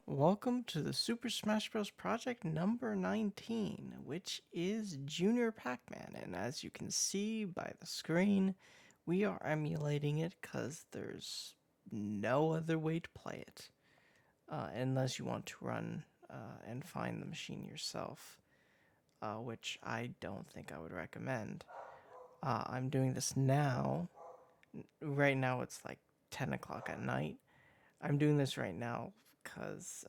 Welcome to the Super Smash Bros. Project number 19, which is Jr Pac-Man. And as you can see by the screen, we are emulating it because there's no other way to play it. Unless you want to run and find the machine yourself, which I don't think I would recommend. I'm doing this now. Right now it's like 10 o'clock at night. I'm doing this right now because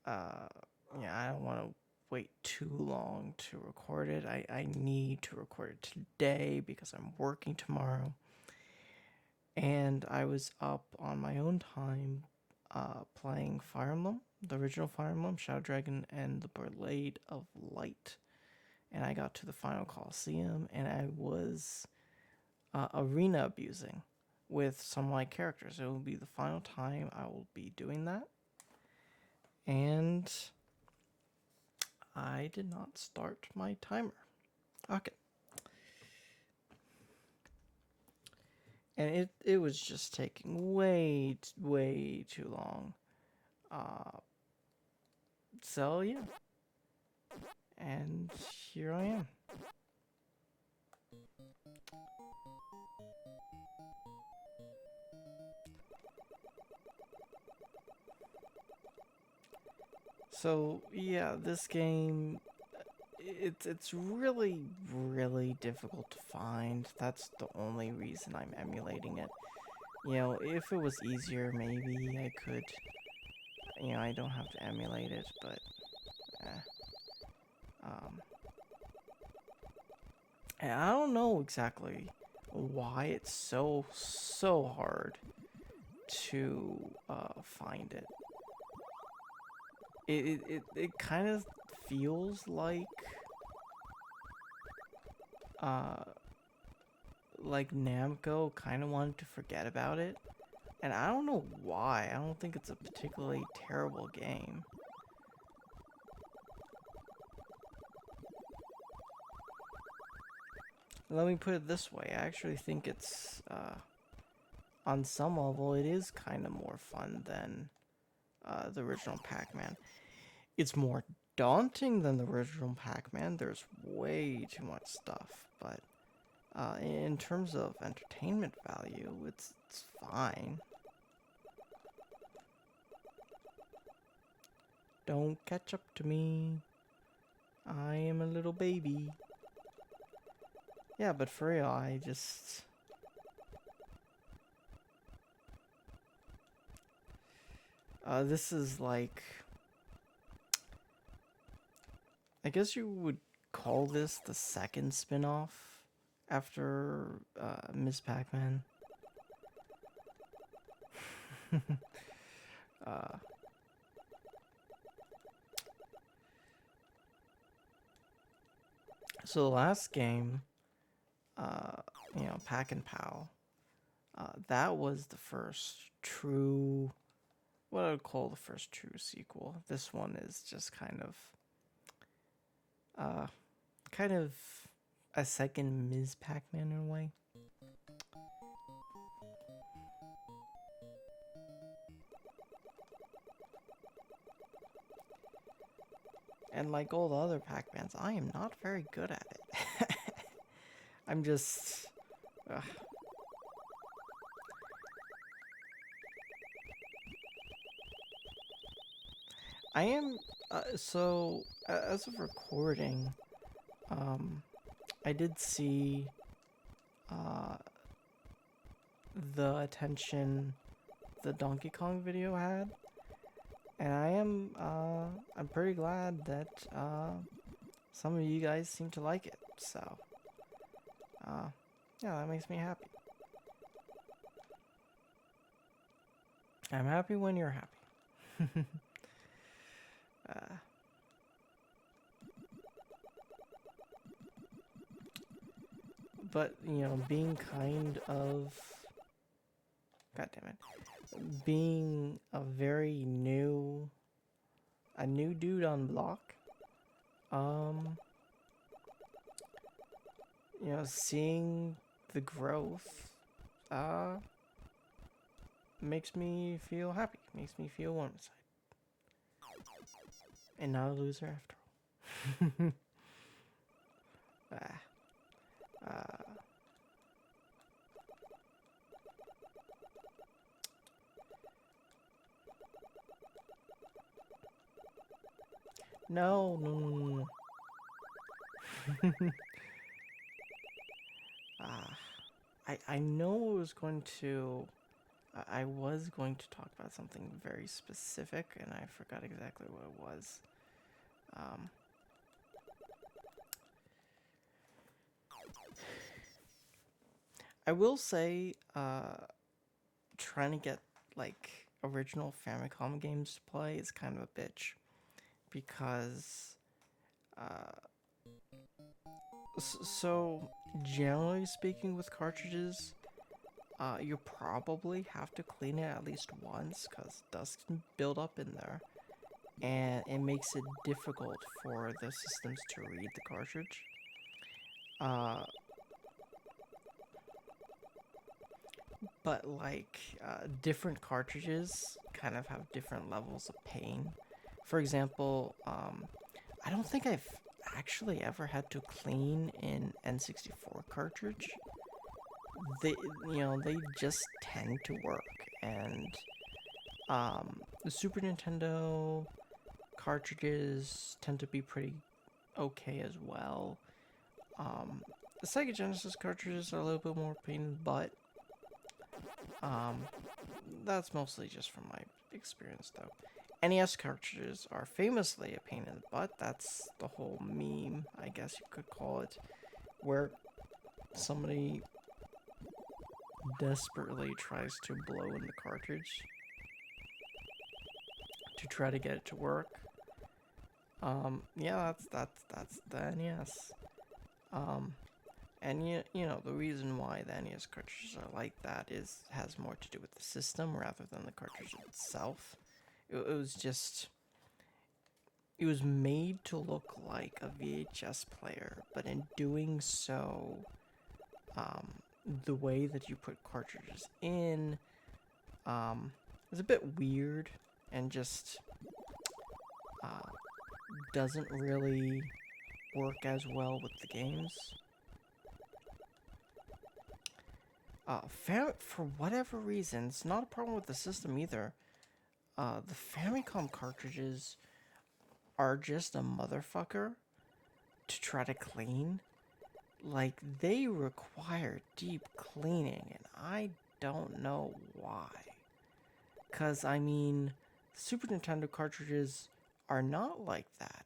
yeah, I don't want to wait too long to record it. I need to record it today because I'm working tomorrow. And I was up on my own time playing Fire Emblem, the original Fire Emblem, Shadow Dragon, and the Blade of Light. And I got to the final Coliseum, and I was arena abusing with some of my characters. It will be the final time I will be doing that. And I did not start my timer. Okay. And it was just taking way too long. So yeah. And here I am. So yeah, this game, it's really difficult to find. That's the only reason I'm emulating it. You know, if it was easier, maybe I could. You know, I don't have to emulate it, but and I don't know exactly why it's so hard to find it. It kind of feels uh like Namco kind of wanted to forget about it, and I don't know why. I don't think it's a particularly terrible game. Let me put it this way, I actually think it's, on some level, it is kind of more fun than the original Pac-Man. It's more daunting than the original Pac-Man, there's way too much stuff, but in terms of entertainment value, it's fine. Don't catch up to me. I am a little baby. Yeah, but for real, I just... this is like... I guess you would call this the second spin-off after Ms. Pac-Man. So the last game, you know, Pac and Pow, that was the first true, what I would call the first true sequel. This one is just kind of a second Ms. Pac-Man in a way. And like all the other Pac-Mans, I am not very good at it. I'm just... I am... so, as of recording, I did see the attention the Donkey Kong video had. And I'm pretty glad that some of you guys seem to like it. So, yeah, that makes me happy. I'm happy when you're happy. But, you know, being kind of... God damn it. Being a very new... A new dude on block. You know, seeing the growth makes me feel happy, makes me feel warm inside. And not a loser after all. ah, no, no, no, no, no. I know I was going to talk about something very specific, and I forgot exactly what it was. I will say, trying to get like original Famicom games to play is kind of a bitch because, so generally speaking, with cartridges, you probably have to clean it at least once because dust can build up in there, and it makes it difficult for the systems to read the cartridge. But like different cartridges kind of have different levels of pain. For example, I don't think I've actually ever had to clean an N64 cartridge. They just tend to work, and the Super Nintendo cartridges tend to be pretty okay as well. The Sega Genesis cartridges are a little bit more pain in the butt. That's mostly just from my experience, though. NES cartridges are famously a pain in the butt. That's the whole meme, I guess you could call it, where somebody desperately tries to blow in the cartridge to try to get it to work. Yeah, that's the NES. And you know the reason why the NES cartridges are like that has more to do with the system rather than the cartridge itself. It was made to look like a VHS player, but in doing so, the way that you put cartridges in is a bit weird and just doesn't really work as well with the games. For whatever reason, it's not a problem with the system either. The Famicom cartridges are just a motherfucker to try to clean. Like, they require deep cleaning, and I don't know why. Because, I mean, Super Nintendo cartridges are not like that.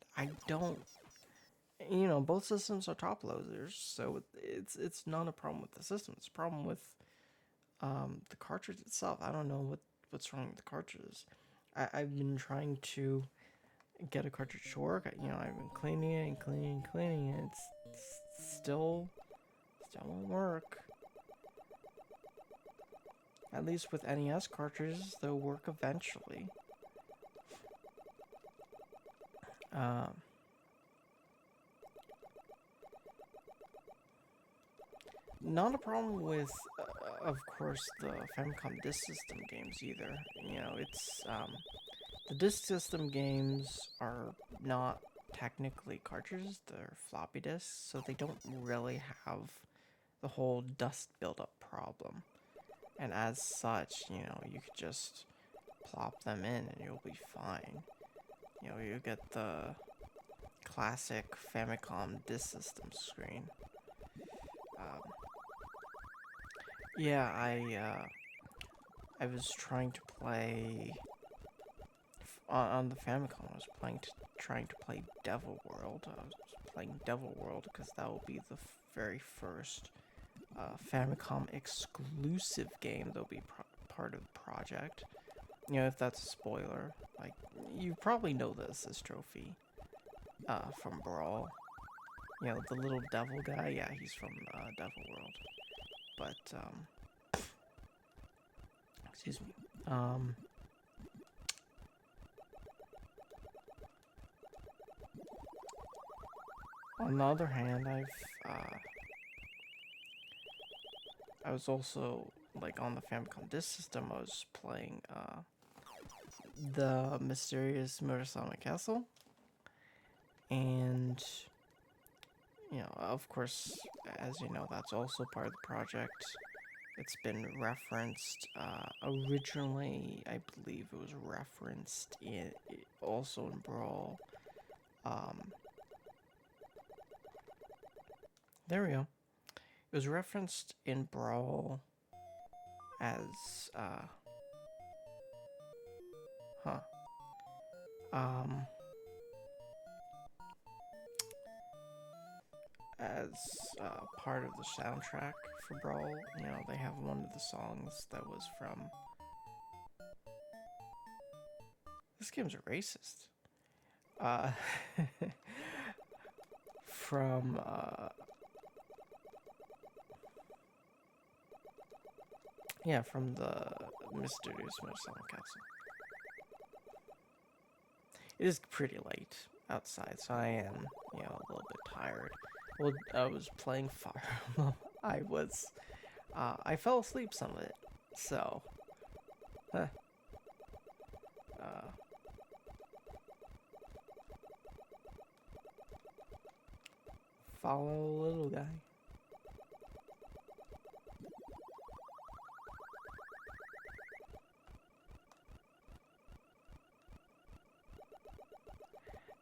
Both systems are top loaders, so it's not a problem with the system. It's a problem with the cartridge itself. I don't know what's wrong with the cartridges. I've been trying to get a cartridge to work. I've been cleaning it and cleaning it. It's still won't work. At least with NES cartridges, they'll work eventually. Not a problem with, of course, the Famicom Disk System games either. It's the Disk System games are not technically cartridges; they're floppy disks, so they don't really have the whole dust buildup problem. And as such, you could just plop them in and you'll be fine. You get the classic Famicom Disk System screen. Yeah, I was trying to play on the Famicom. I was trying to play Devil World. I was playing Devil World because that will be the very first Famicom exclusive game that'll be part of the project. If that's a spoiler, like you probably know this trophy from Brawl. The little devil guy. Yeah, he's from Devil World. But excuse me. On the other hand, I was also like on the Famicom Disk System. I was playing the Mysterious Murasame Castle, and of course, as you know, that's also part of the project. It's been referenced originally. I believe it was referenced also in Brawl. There we go. It was referenced in Brawl as huh um as part of the soundtrack for Brawl. They have one of the songs that was from. This game's racist. Uh, from from the Mysterious Murasame Castle. It is pretty late outside, so I am, a little bit tired. Well, I was playing Fire Emblem. I fell asleep some of it, so, uh, follow little guy.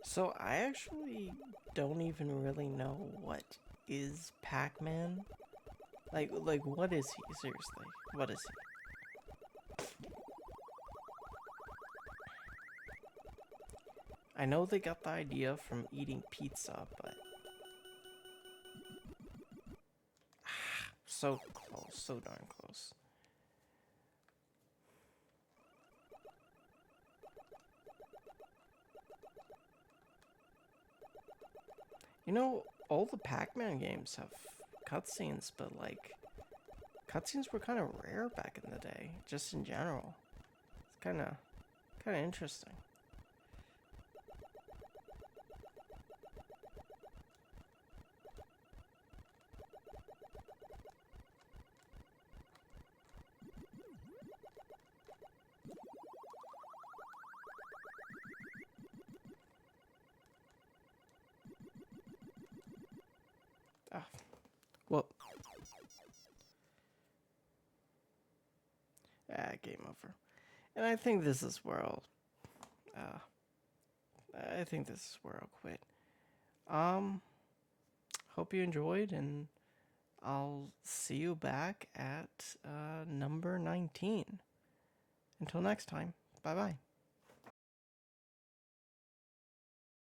So I actually don't even really know what is Pac-Man. Like what is he? Seriously, what is he? I know they got the idea from eating pizza, but so close, so darn close. All the Pac-Man games have cutscenes, but like, cutscenes were kind of rare back in the day, just in general. It's kind of interesting. Ah, well, game over. And I think this is where uh, I think this is where I'll quit. Hope you enjoyed, and I'll see you back at number 19. Until next time, bye bye.